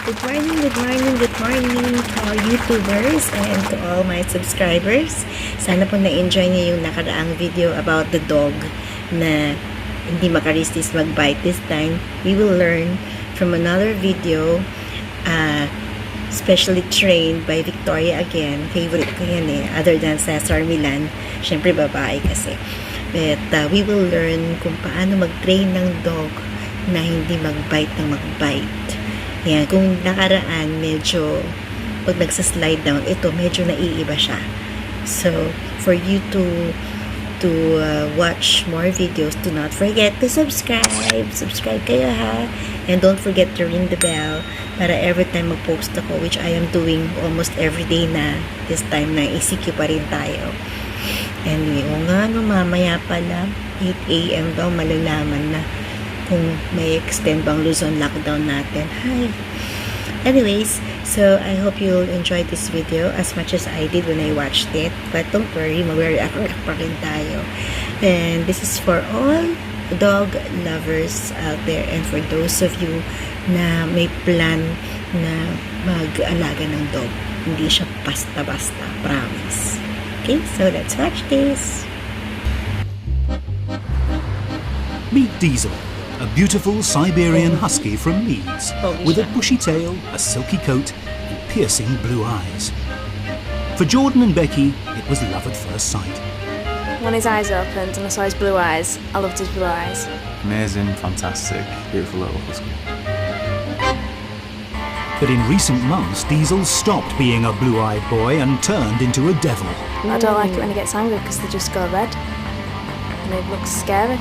Good morning to all YouTubers and to all my subscribers. Sana po na-enjoy niyo yung nakaraang video about the dog na hindi makaresist mag-bite. This time, we will learn from another video, specially trained by Victoria again. Favorite ko yan eh, other than Cesar Milan. Syempre babae kasi. But we will learn kung paano mag-train ng dog na hindi mag-bite ng mag-bite. Yan, kung nakaraan, medyo pag nagsa-slide down, ito medyo naiiba siya. So, for you to watch more videos, do not forget to subscribe. Subscribe kayo ha. And don't forget to ring the bell para every time mag-post ako, which I am doing almost every day na. This time na ECQ pa rin tayo. Anyway, mamaya pala 8 AM daw malalaman na kung may extend bang Luzon lockdown natin. Hi! Anyways, so I hope you'll enjoy this video as much as I did when I watched it. But don't worry, mag-react pa rin tayo. And this is for all dog lovers out there and for those of you na may plan na mag-alaga ng dog. Hindi siya basta-basta, promise. Okay, so let's watch this. Meet Diesel, a beautiful Siberian husky from Leeds, with a bushy tail, a silky coat, and piercing blue eyes. For Jordan and Becky, it was love at first sight. When his eyes opened and I saw his blue eyes, I loved his blue eyes. Amazing, fantastic, beautiful little husky. But in recent months, Diesel stopped being a blue-eyed boy and turned into a devil. I don't like it when he gets angry because they just go red. And it looks scary.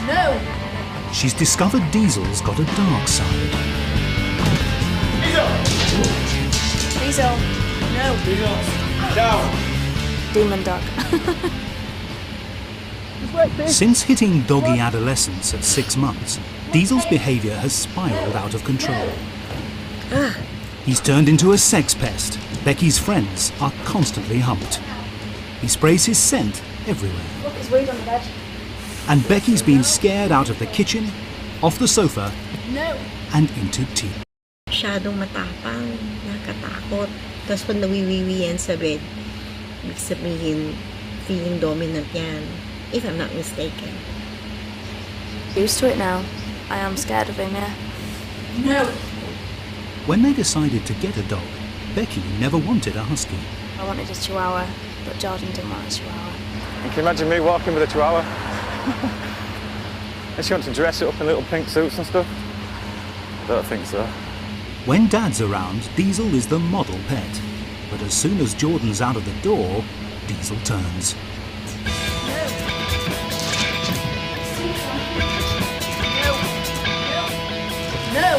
No! She's discovered Diesel's got a dark side. Diesel! No! Diesel! Down! Demon dog. Since hitting doggy adolescence at 6 months, Diesel's behaviour has spiralled out of control. He's turned into a sex pest. Becky's friends are constantly humped. He sprays his scent everywhere. Look, his weed on the bed. And Becky's been scared out of the kitchen, off the sofa, No! and into tea. Masyadong matapang, nakatakot. Tapos pag nawiwiwi yan sa bed, ibig sabihin, feeling dominant yan. If I'm not mistaken. Used to it now. I am scared of him, yeah. No! When they decided to get a dog, Becky never wanted a husky. I wanted a chihuahua, but Jordan didn't want a chihuahua. Can you imagine me walking with a chihuahua? And she wants to dress it up in little pink suits and stuff? I don't think so. When Dad's around, Diesel is the model pet. But as soon as Jordan's out of the door, Diesel turns. No!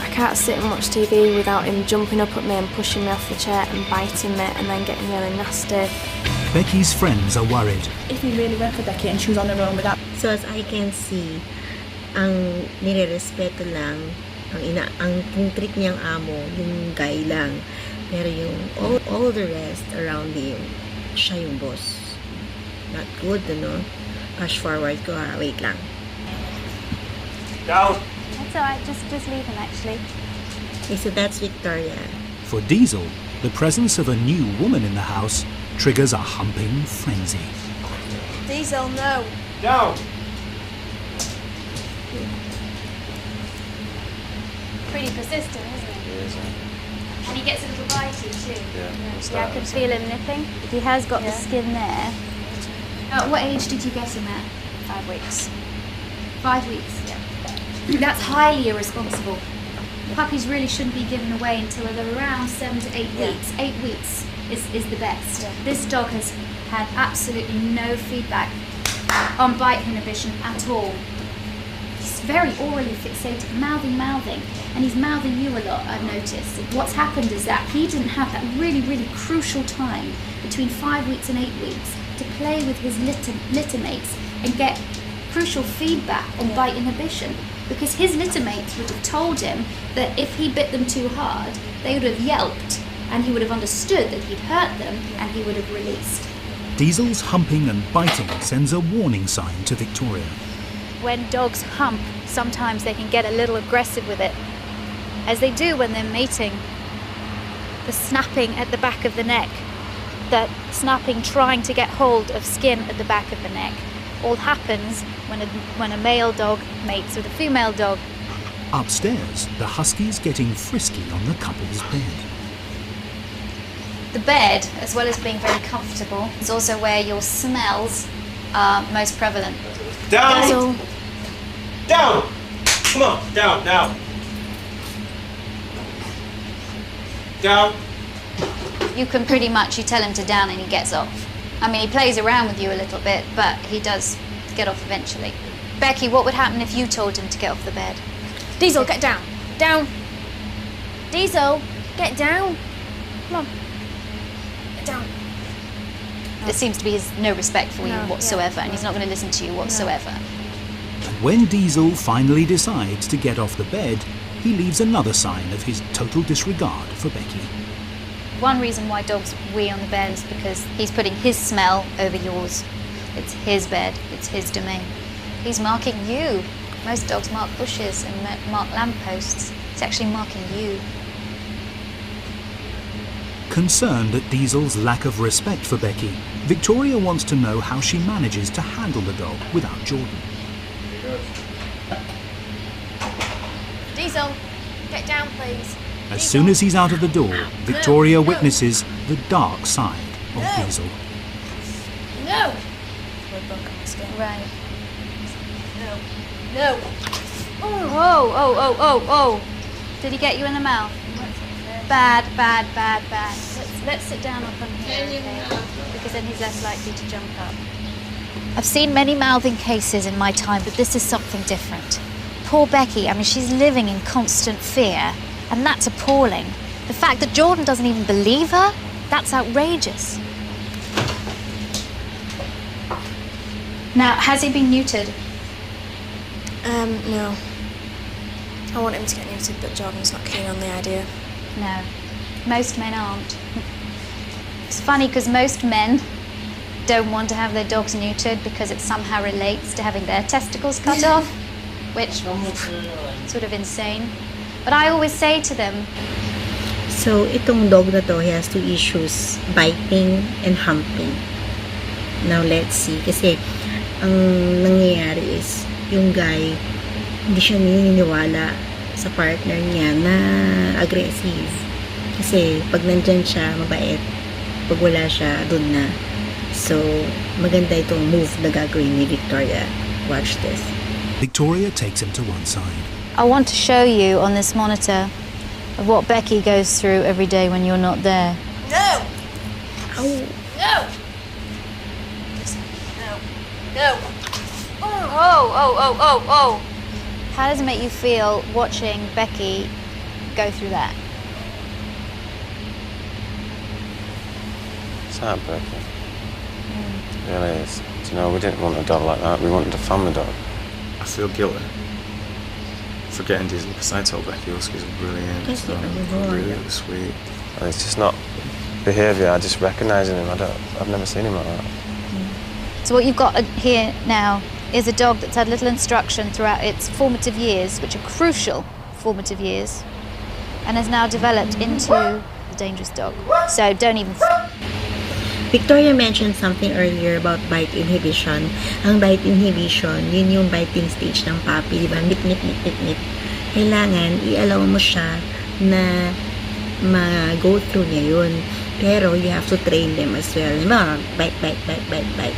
I can't sit and watch TV without him jumping up at me and pushing me off the chair and biting me and then getting really nasty. Becky's friends are worried. If we really went for Becky and she was on her own without... So as I can see, ang nire-respeto lang, ang treat niyang amo, yung guy lang. Pero yung all the rest around him, siya yung boss. Not good, ano? Push forward ko ha, wait lang. Down! It's alright, just leave him actually. Okay, so that's Victoria. For Diesel, the presence of a new woman in the house triggers a humping frenzy. Diesel, no! Down! Pretty persistent, isn't he? And he gets a little bitey too. Yeah, I can feel him nipping. He has got the skin there. What age did you get him at? 5 weeks. 5 weeks. That's highly irresponsible. Puppies really shouldn't be given away until they're around 7 to 8 weeks. 8 weeks is the best. Yeah. This dog has had absolutely no feedback on bite inhibition at all. He's very orally fixated, mouthing, and he's mouthing you a lot, I've noticed. What's happened is that he didn't have that really, really crucial time between 5 weeks and 8 weeks to play with his litter mates and get crucial feedback on bite inhibition. Because his litter mates would have told him that if he bit them too hard, they would have yelped and he would have understood that he'd hurt them and he would have released. Diesel's humping and biting sends a warning sign to Victoria. When dogs hump, sometimes they can get a little aggressive with it. as they do when they're mating. The snapping at the back of the neck, the snapping trying to get hold of skin at the back of the neck, all happens when a male dog mates with a female dog. Upstairs, the husky's getting frisky on the couple's bed. The bed, as well as being very comfortable, is also where your smells are most prevalent. Down! Down! Come on, down, down. Down. You can pretty much, you tell him to down and he gets off. I mean, he plays around with you a little bit, but he does get off eventually. Becky, what would happen if you told him to get off the bed? Diesel, get down. Down. Diesel, get down. Come on. Get down. There seems to be no respect for you No, whatsoever, yeah, and he's not going to listen to you whatsoever. And when Diesel finally decides to get off the bed, he leaves another sign of his total disregard for Becky. One reason why dogs wee on the bed is because he's putting his smell over yours. It's his bed, it's his domain. He's marking you. Most dogs mark bushes and mark lampposts. It's actually marking you. Concerned at Diesel's lack of respect for Becky, Victoria wants to know how she manages to handle the dog without Jordan. Diesel, get down, please. As soon as he's out of the door, Victoria witnesses the dark side of Diesel. No. Right. No. Oh. Did he get you in the mouth? Bad. Let's sit down up on here, okay? Because then he's less likely to jump up. I've seen many mouthing cases in my time, but this is something different. Poor Becky, I mean, she's living in constant fear, and that's appalling. The fact that Jordan doesn't even believe her, that's outrageous. Now, has he been neutered? No. I want him to get neutered, but Jordan's not keen on the idea. No, most men aren't. It's funny because most men don't want to have their dogs neutered because it somehow relates to having their testicles cut off, which sort of insane. But I always say to them, So, itong dog na to, he has two issues, biting and humping. Now, let's see. Kasi, ang nangyayari is, yung guy, hindi siya naniniwala sa partner niya na aggressive. Kasi, pag nandyan siya, mabait. Pag wala siya, dun na. So, maganda itong move na gagawin ni Victoria. Watch this. Victoria takes him to one side. I want to show you on this monitor of what Becky goes through every day when you're not there. No. Ow! No. No. Oh. How does it make you feel watching Becky go through that? It's heartbreaking. It really is. Do you know, we didn't want a dog like that. We wanted a family dog. I feel guilty for getting Diesel because I told Becky Husky's brilliant. Yes, So, yeah. really sweet. And it's just not behaviour, I just recognise in him. I've never seen him like that. So what you've got here now is a dog that's had little instruction throughout its formative years, which are crucial formative years, and has now developed into a dangerous dog. So don't even... Victoria mentioned something earlier about bite inhibition. Ang bite inhibition, yun yung biting stage ng puppy, diba? Nip. Kailangan, i-allow mo siya na ma-go through niya yun. Pero, you have to train them as well. Diba? Bite.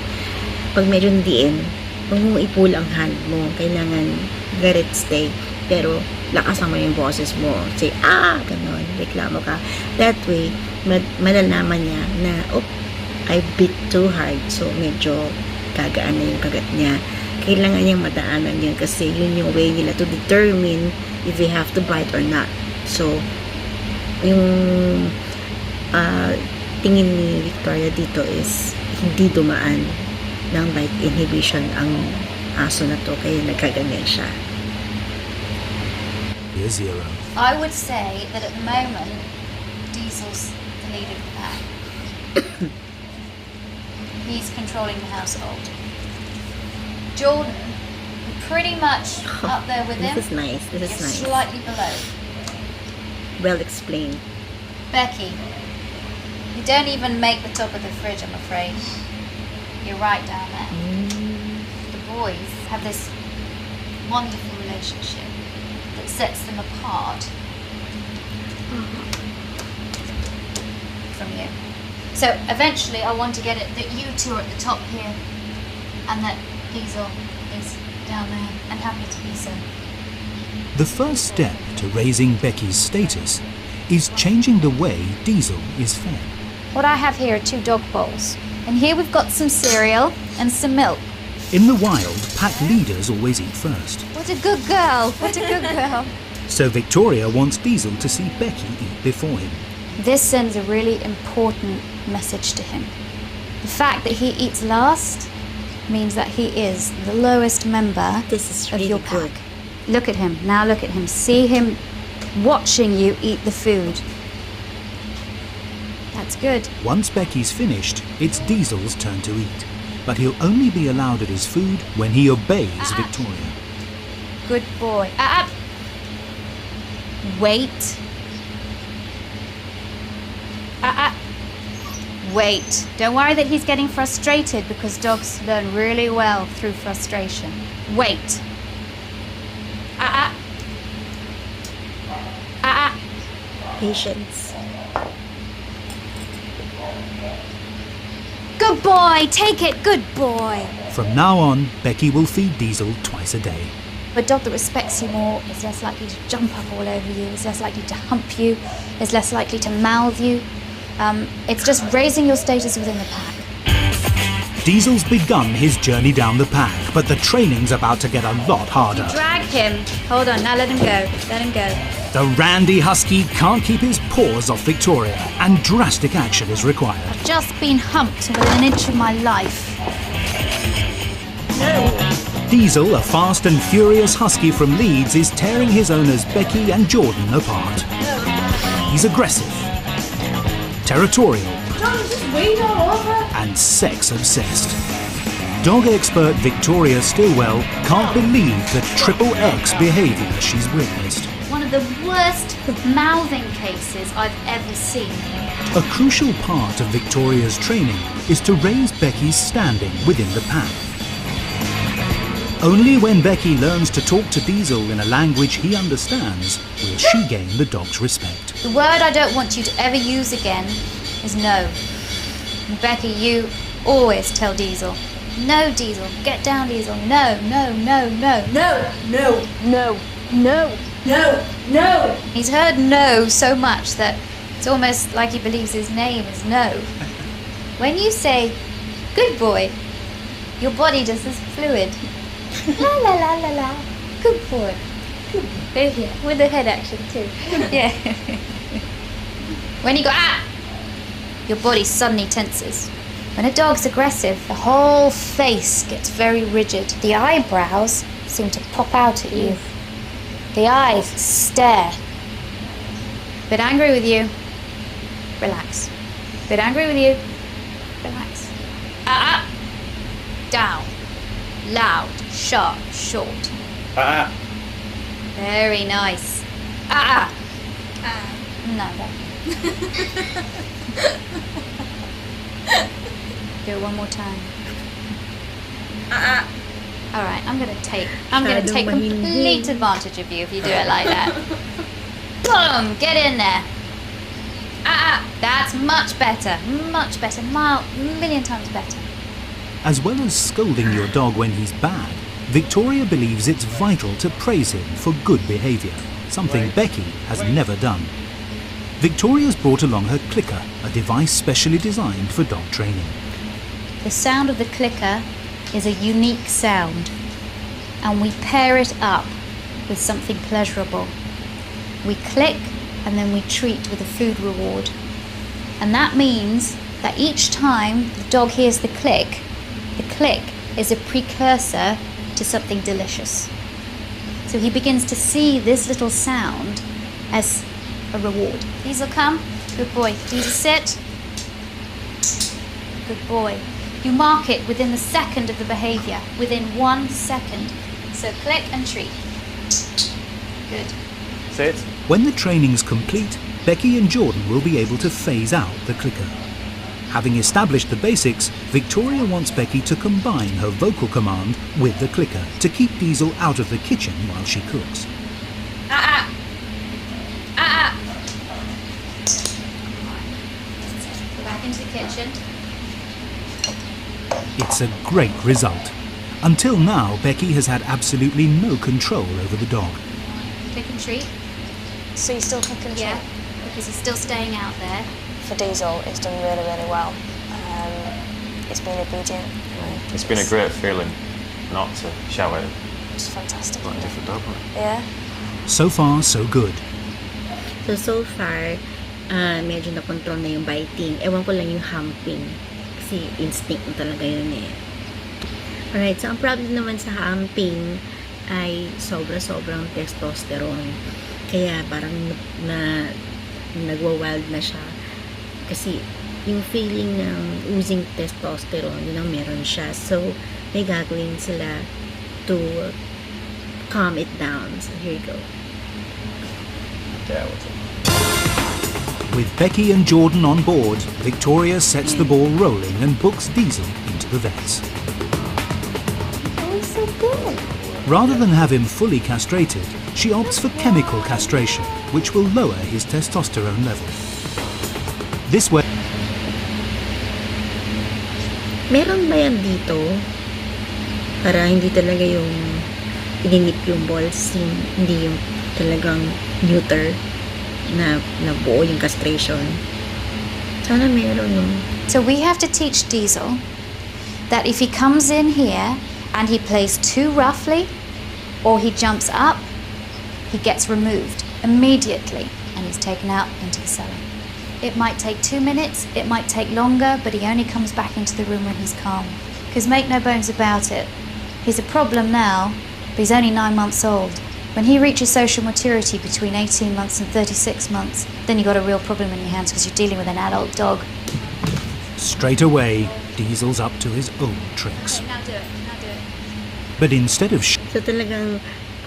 Pag medyo diin, huwag mo i-pull ang hand mo. Kailangan, let it stay. Pero, lakasan mo yung boses mo. Say, ganon. Reklamo ka. That way, malalaman niya na, I bit too hard. So, medyo kagaan na yung kagat niya. Kailangan niyang madaanan yun kasi yun yung way nila to determine if they have to bite or not. So, yung tingin ni Victoria dito is hindi dumaan ng bite inhibition ang aso na to kaya nagkaganyan siya. Here's Zero. I would say that at the moment, Diesel's the leader of the pack. He's controlling the household. Jordan, pretty much up there with him. This is nice. Is slightly below. Well explained. Becky, you don't even make the top of the fridge, I'm afraid. You're right down there. The boys have this wonderful relationship that sets them apart from you. So eventually I want to get it that you two are at the top here and that Diesel is down there, and happy to be so. The first step to raising Becky's status is changing the way Diesel is fed. What I have here are 2 dog bowls, and here we've got some cereal and some milk. In the wild, pack leaders always eat first. What a good girl! What a good girl! So Victoria wants Diesel to see Becky eat before him. This sends a really important message to him. The fact that he eats last means that he is the lowest member This is of really your pack. good. Look at him. Now look at him. See him watching you eat the food. That's good. Once Becky's finished, it's Diesel's turn to eat. But he'll only be allowed at his food when he obeys Victoria. Good boy. Wait. Wait. Don't worry that he's getting frustrated, because dogs learn really well through frustration. Wait. Patience. Good boy. Take it. Good boy. From now on, Becky will feed Diesel twice a day. A dog that respects you more is less likely to jump up all over you, is less likely to hump you, is less likely to mouth you. It's just raising your status within the pack. Diesel's begun his journey down the pack, but the training's about to get a lot harder. Drag him. Hold on, now let him go. Let him go. The randy husky can't keep his paws off Victoria, and drastic action is required. I've just been humped within an inch of my life. Diesel, a fast and furious husky from Leeds, is tearing his owners Becky and Jordan apart. He's aggressive, territorial, and sex-obsessed. Dog expert Victoria Stilwell can't believe the triple X behaviour she's witnessed. One of the worst mouthing cases I've ever seen. A crucial part of Victoria's training is to raise Becky's standing within the pack. Only when Becky learns to talk to Diesel in a language he understands will she gain the dog's respect. The word I don't want you to ever use again is no. And Becky, you always tell Diesel, no, Diesel, get down, Diesel, no, no, no, no, no, no, no, no, no, no. He's heard no so much that it's almost like he believes his name is no. When you say, good boy, your body does this fluid. La la la la la. Good boy. Good boy. Yeah, with the head action too. Yeah. When you go your body suddenly tenses. When a dog's aggressive, the whole face gets very rigid. The eyebrows seem to pop out at you. The eyes stare. Bit angry with you. Relax. Bit angry with you. Relax. Down. Loud, sharp, short. Very nice. No. Do it one more time. All right, I'm gonna take complete advantage of you if you do it like that. Boom! Get in there. That's much better. Much better. Million times better. As well as scolding your dog when he's bad, Victoria believes it's vital to praise him for good behaviour, something Becky has never done. Victoria's brought along her clicker, a device specially designed for dog training. The sound of the clicker is a unique sound, and we pair it up with something pleasurable. We click and then we treat with a food reward. And that means that each time the dog hears the click is a precursor to something delicious. So he begins to see this little sound as a reward. Diesel, come. Good boy. Diesel, sit. Good boy. You mark it within the second of the behaviour, within 1 second. So click and treat. Good. Sit. When the training's complete, Becky and Jordan will be able to phase out the clicker. Having established the basics, Victoria wants Becky to combine her vocal command with the clicker to keep Diesel out of the kitchen while she cooks. Go back into the kitchen. It's a great result. Until now, Becky has had absolutely no control over the dog. Click and treat. So you still can control? Yeah, because he's still staying out there. For Diesel, it's done really, really well. It's been obedient. It's been a great feeling not to shout at him. It's fantastic. Like a different dog, right? Yeah. So far, so good. So far, medyo na-control na yung biting. Ewan ko lang yung humping. Kasi instinct na talaga yun eh. Alright, so ang problem naman sa humping ay sobrang testosterone. Kaya parang nagwa-wild na siya. Kasi yung feeling ng oozing testosterone, yun ang meron siya. So, may gagawin sila to calm it down. So, here you go. Yeah, what's it? With Becky and Jordan on board, Victoria sets the ball rolling and books Diesel into the vets. Oh, so good. Rather than have him fully castrated, she opts for chemical castration, which will lower his testosterone level. This way... Meron ba yan dito? Para hindi talaga yung ininip yung balls, hindi yung talagang neuter na buo yung castration. Sana meron yung... So we have to teach Diesel that if he comes in here and he plays too roughly or he jumps up, he gets removed immediately and he's taken out into the cellar. It might take 2 minutes, it might take longer, but he only comes back into the room when he's calm. Because make no bones about it, he's a problem now, but he's only 9 months old. When he reaches social maturity between 18 months and 36 months, then you've got a real problem in your hands because you're dealing with an adult dog. Straight away, Diesel's up to his own tricks. Okay, now do it, now do it. But instead of So talagang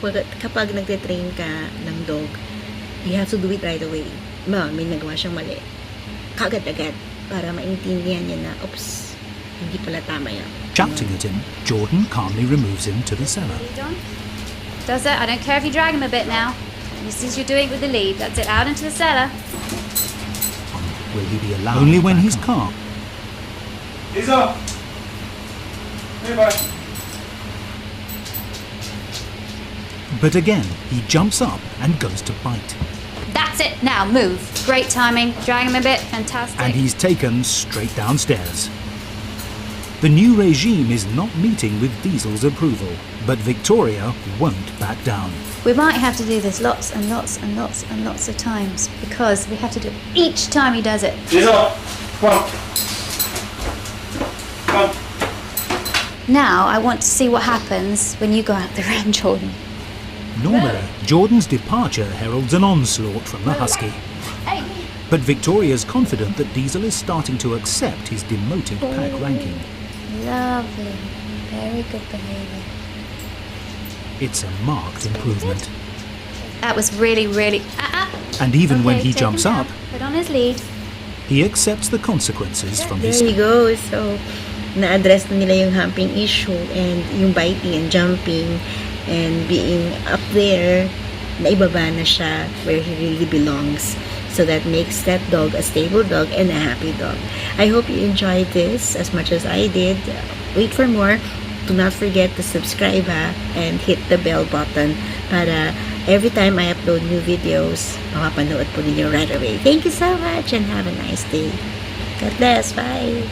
kapag nagte-train ka ng dog, you have to do it right away. May nagawa siyang mali. Kagad-agad para maintindihan niya na, oops, hindi pala tama yan. shouting at him, Jordan calmly removes him to the cellar. Does it? I don't care if you drag him a bit now. This is you're doing it with the lead. That's it. Out into the cellar. Will he be allowed? Only when he's calm. Diesel! Hey, bye. But again, he jumps up and goes to bite. That's it. Now move. Great timing. Drag him a bit. Fantastic. And he's taken straight downstairs. The new regime is not meeting with Diesel's approval, but Victoria won't back down. We might have to do this lots and lots and lots and lots of times because we have to do it each time he does it. Diesel! Come on. Come on. Now I want to see what happens when you go out there and Jordan. Normally, Jordan's departure heralds an onslaught from the Husky. Hey. But Victoria's confident that Diesel is starting to accept his demoted pack ranking. Lovely. Very good behaviour. It's a marked improvement. That was really, really... And even when Okay, he take jumps him up, down. Put on his lead. he accepts the consequences from his... There you go. So, na-address na nila yung humping issue and yung biting and jumping and being up there, naibaba na siya where he really belongs. So that makes that dog a stable dog and a happy dog. I hope you enjoyed this as much as I did. Wait for more. Do not forget to subscribe and hit the bell button para every time I upload new videos, makapanood po ninyo right away. Thank you so much and have a nice day. God bless. Bye.